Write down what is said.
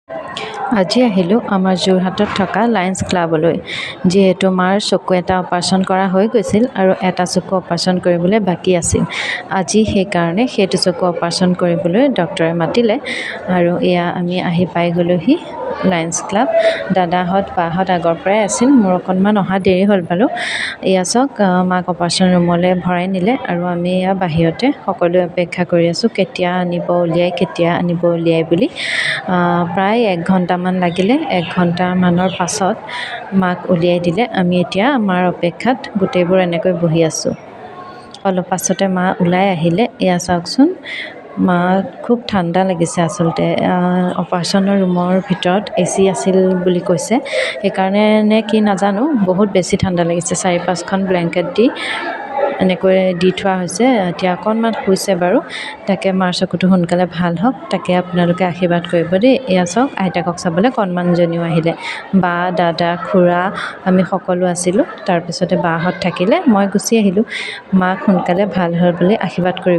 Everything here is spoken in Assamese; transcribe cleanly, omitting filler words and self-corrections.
আজি আহিলোঁ আমাৰ যোৰহাটত থকা লায়ন্স ক্লাবলৈ। যিহেতু মাৰ চকু এটা অপাৰেশ্যন কৰা হৈ গৈছিল আৰু এটা চকু অপাৰেশ্যন কৰিবলৈ বাকী আছিল। আজি সেইকাৰণে সেইটো চকু অপাৰেশ্যন কৰিবলৈ ডক্টৰে মাতিলে আৰু এয়া আমি আহি পাই গ'লোহি লায়ন্স ক্লাব। দাদাহঁত বাহঁত আগৰ পৰাই আছিল, মোৰ অকণমান অহা দেৰি হ'ল বাৰু। এয়া চাওক, মাক অপাৰেশ্যন ৰুমলৈ ভৰাই নিলে আৰু আমি এয়া বাহিৰতে সকলোৱে অপেক্ষা কৰি আছোঁ কেতিয়া আনিব উলিয়াই বুলি। প্ৰায় 1 ঘণ্টামান লাগিলে। 1 ঘণ্টামানৰ পাছত মাক উলিয়াই দিলে। আমি এতিয়া মাৰ অপেক্ষাত গোটেইবোৰ এনেকৈ বহি আছোঁ। অলপ পাছতে মা ওলাই আহিলে। এয়া চাওকচোন, মাক খুব ঠাণ্ডা লাগিছে আচলতে। অপাৰেশ্যনৰ ৰুমৰ ভিতৰত AC আছিল বুলি কৈছে, সেইকাৰণে নে কি নাজানো, বহুত বেছি ঠাণ্ডা লাগিছে। 4-5খন ব্লেংকেট দি এনেকৈ দি থোৱা হৈছে। এতিয়া অকণমান শুইছে বাৰু। তাকে মাৰ চকুটো সোনকালে ভাল হওক, তাকে আপোনালোকে আশীৰ্বাদ কৰিব দেই। এয়া চাওক, আইতাকক চাবলৈ কণমানজনীও আহিলে। বা, দাদা, খুৰা, আমি সকলো আছিলোঁ। তাৰপিছতে বাহঁত থাকিলে, মই গুচি আহিলোঁ। মাক সোনকালে ভাল হয় বুলি আশীৰ্বাদ কৰিব।